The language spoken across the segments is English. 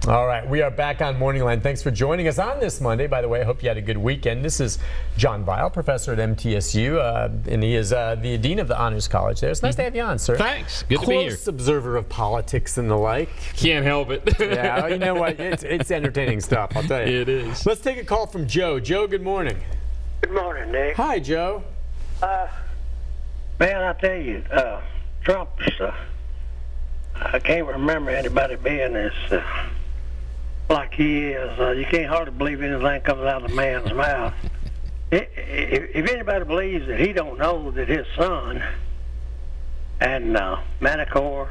All right, we are back on MorningLine. Thanks for joining us on this Monday. By the way, I hope you had a good weekend. This is John Weil, professor at MTSU, and he is the Dean of the Honors College there. It's nice to have you on, sir. Thanks. Good to be here. Close observer of politics and the like. Can't help it. Yeah, you know what? It's entertaining stuff, I'll tell you. It is. Let's take a call from Joe. Joe, good morning. Good morning, Nick. Hi, Joe. Man, I tell you, Trump's, I can't remember anybody being as like he is. You can't hardly believe anything comes out of the man's mouth. If anybody believes that he don't know that his son and Manafort,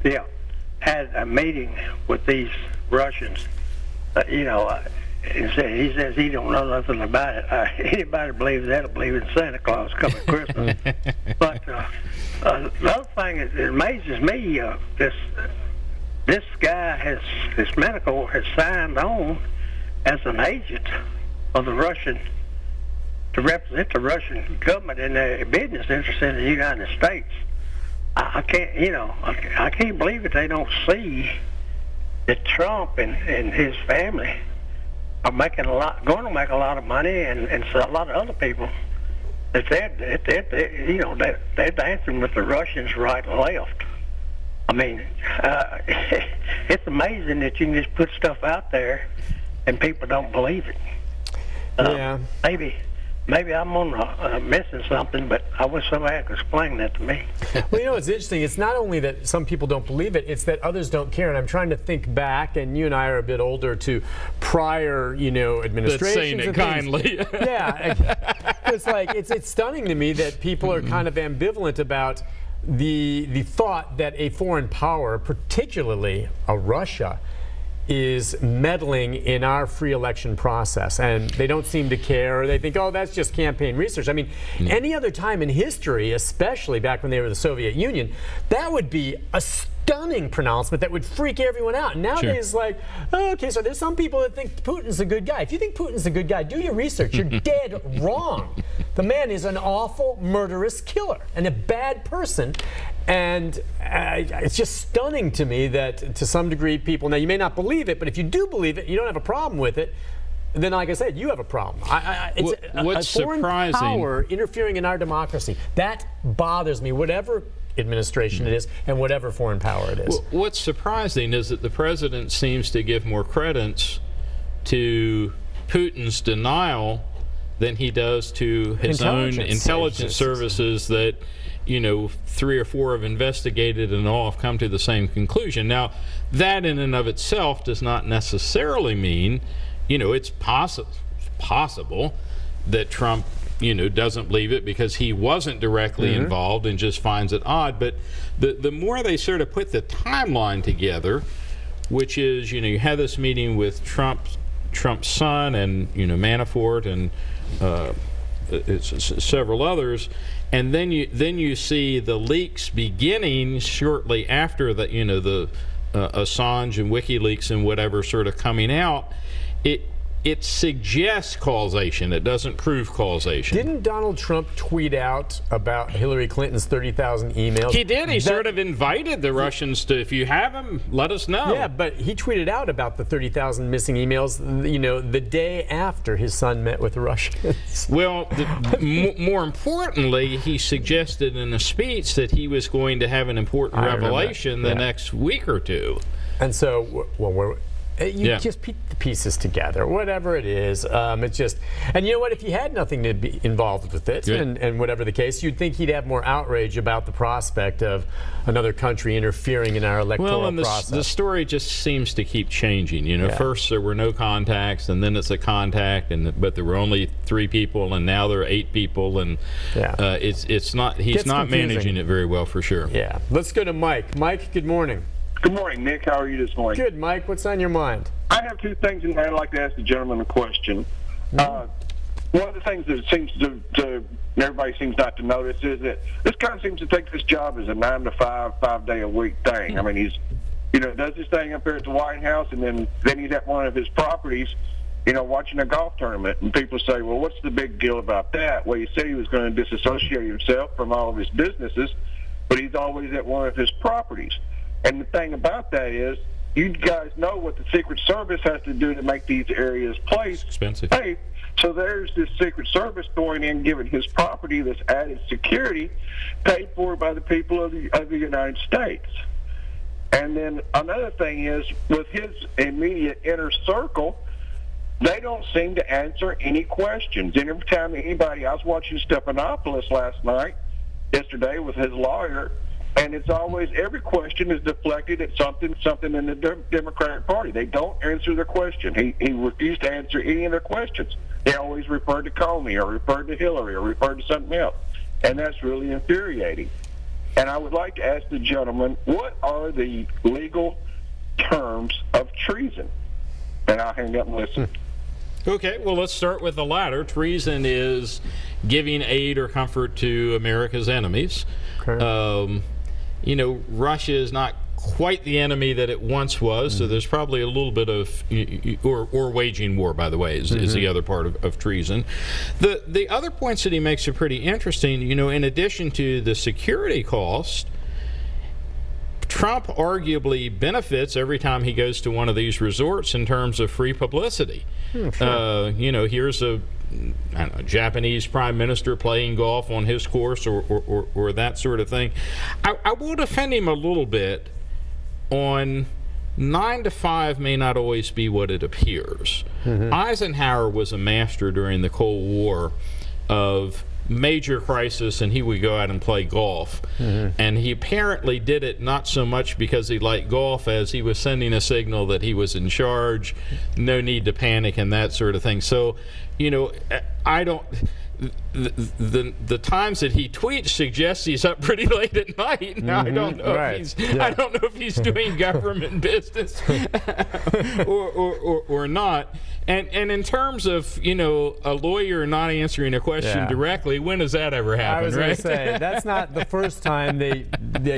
yeah, had a meeting with these Russians, he says he don't know nothing about it. Anybody believes that'll believe in Santa Claus coming Christmas. But the other thing that amazes me, this guy this Manafort has signed on as an agent of the Russian to represent the Russian government in their business interests in the United States. I can't believe that they don't see that Trump and his family are going to make a lot of money, and so a lot of other people that they're dancing with the Russians right and left. I mean, it's amazing that you can just put stuff out there and people don't believe it. Yeah. Maybe I'm missing something, but I wish somebody could explain that to me. Well, it's interesting. It's not only that some people don't believe it, it's that others don't care. And I'm trying to think back, and you and I are a bit older, to prior, administrations. That's saying it kindly. Yeah. It's like, it's stunning to me that people are kind of ambivalent about the thought that a foreign power, particularly a Russia, is meddling in our free election process, and they don't seem to care, or they think, oh, that's just campaign research. I mean, any other time in history, especially back when they were the Soviet Union, that would be a stunning pronouncement that would freak everyone out. And nowadays, like, oh, okay, so there's some people that think Putin's a good guy. If you think Putin's a good guy, do your research. You're dead wrong. The man is an awful, murderous killer and a bad person. And it's just stunning to me that, to some degree, people, now you may not believe it, but if you do believe it, you don't have a problem with it, then, like I said, you have a problem. What's a foreign power interfering in our democracy, that bothers me, whatever administration it is and whatever foreign power it is. Well, what's surprising is that the president seems to give more credence to Putin's denial than he does to his own intelligence services that, 3 or 4 have investigated and all have come to the same conclusion. Now, that in and of itself does not necessarily mean, it's possible that Trump, doesn't believe it because he wasn't directly involved and just finds it odd. But the more they sort of put the timeline together, which is, you had this meeting with Trump's son and, Manafort and several others, and then you see the leaks beginning shortly after the the Assange and WikiLeaks and whatever sort of coming out. It suggests causation. It doesn't prove causation. Didn't Donald Trump tweet out about Hillary Clinton's 30,000 emails? He did. He sort of invited the Russians to, if you have them, let us know. Yeah, but he tweeted out about the 30,000 missing emails, the day after his son met with the Russians. Well, more importantly, he suggested in a speech that he was going to have an important revelation the next week or two. And so, just put the pieces together, whatever it is. It's just, and you know what? If he had nothing to be involved with it, and whatever the case, you'd think he'd have more outrage about the prospect of another country interfering in our electoral process. The story just seems to keep changing. First there were no contacts, and then it's a contact, but there were only 3 people, and now there are 8 people, and it's not. He's not managing it very well, for sure. Yeah. Let's go to Mike. Mike, good morning. Good morning, Nick. How are you this morning? Good, Mike. What's on your mind? I have 2 things, and I'd like to ask the gentleman a question. One of the things that seems to everybody seems not to notice is that this guy seems to take this job as a 9 to 5, 5-day-a-week thing. I mean, he's, does his thing up here at the White House, and then he's at one of his properties, watching a golf tournament. And people say, well, what's the big deal about that? Well, he said he was going to disassociate himself from all of his businesses, but he's always at one of his properties. And the thing about that is, you guys know what the Secret Service has to do to make these areas expensive. safe. So there's this Secret Service going in, giving his property this added security, paid for by the people of the United States. And then another thing is, with his immediate inner circle, they don't seem to answer any questions. And every time I was watching Stephanopoulos yesterday with his lawyer, and it's always, every question is deflected at something in the Democratic Party. They don't answer the question. He refused to answer any of their questions. They always referred to Comey or referred to Hillary or referred to something else. And that's really infuriating. And I would like to ask the gentleman, what are the legal terms of treason? And I'll hang up and listen. Okay, well, let's start with the latter. Treason is giving aid or comfort to America's enemies. Okay. You know, Russia is not quite the enemy that it once was, so there's probably a little bit of, or waging war, by the way, is the other part of treason. The other points that he makes are pretty interesting. You know, in addition to the security cost, Trump arguably benefits every time he goes to one of these resorts in terms of free publicity. Sure. You know, here's a Japanese prime minister playing golf on his course, or that sort of thing. I will defend him a little bit on 9 to 5 may not always be what it appears. Eisenhower was a master during the Cold War of major crisis, and he would go out and play golf. And he apparently did it not so much because he liked golf as he was sending a signal that he was in charge, no need to panic and that sort of thing. So, you know, I don't... The times that he tweets suggests he's up pretty late at night. Now I don't know if he's I don't know if he's doing government business or not. And in terms of, you know, a lawyer not answering a question directly, when does that ever happen? I was going to say, that's not the first time they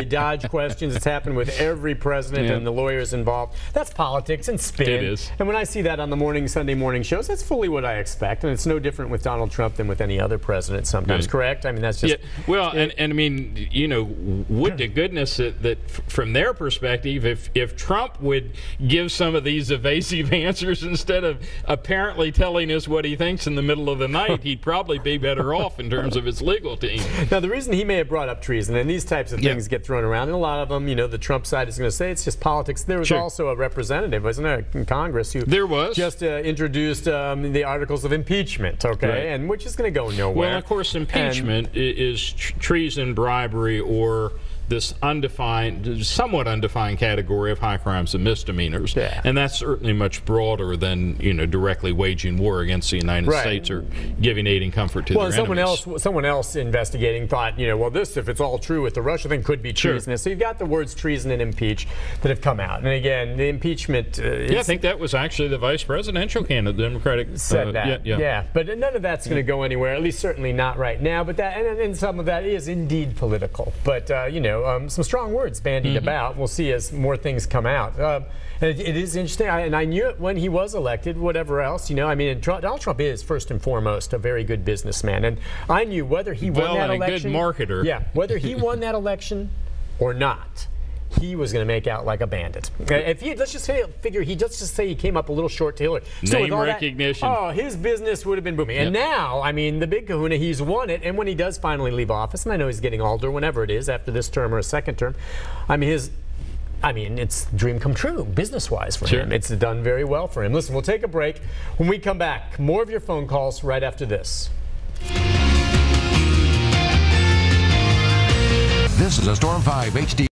dodge questions. It's happened with every president and the lawyers involved. That's politics and spin. It is. And when I see that on the Sunday morning shows, that's fully what I expect. And it's no different with Donald Trump than with any other president sometimes, correct? I mean, that's just... Well, and I mean, you know, would to goodness that from their perspective, if Trump would give some of these evasive answers instead of apparently telling us what he thinks in the middle of the night, he'd probably be better off in terms of his legal team. Now, the reason he may have brought up treason, and these types of things get thrown around, and a lot of them, you know, the Trump side is going to say it's just politics. There was also a representative, wasn't there, in Congress who just introduced the articles of impeachment, and which is going to go nowhere. Well, of course, impeachment is treason, bribery, or this undefined, somewhat undefined category of high crimes and misdemeanors. And that's certainly much broader than, you know, directly waging war against the United States or giving aid and comfort to their enemies. Someone else investigating thought, you know, well, this, if it's all true with the Russia thing, could be treasonous. So you've got the words treason and impeach that have come out. And again, the impeachment... I think that was actually the vice presidential candidate, the Democratic... said that. But none of that's going to go anywhere, at least certainly not right now. But that, and some of that is indeed political. But, you know, some strong words bandied about. We'll see as more things come out. It is interesting, and I knew it when he was elected, whatever else, you know. I mean, Donald Trump is, first and foremost, a very good businessman. And I knew whether he won that election... Well, and a good marketer. Yeah, whether he won that election or not, he was going to make out like a bandit. If he, let's just say he came up a little short to Hillary. Name recognition. His business would have been booming. And now, I mean, the big kahuna, he's won it. And when he does finally leave office, and I know he's getting older, whenever it is, after this term or a second term, I mean, it's dream come true, business-wise for him. It's done very well for him. Listen, we'll take a break. When we come back, more of your phone calls right after this. This is a Storm 5 HD.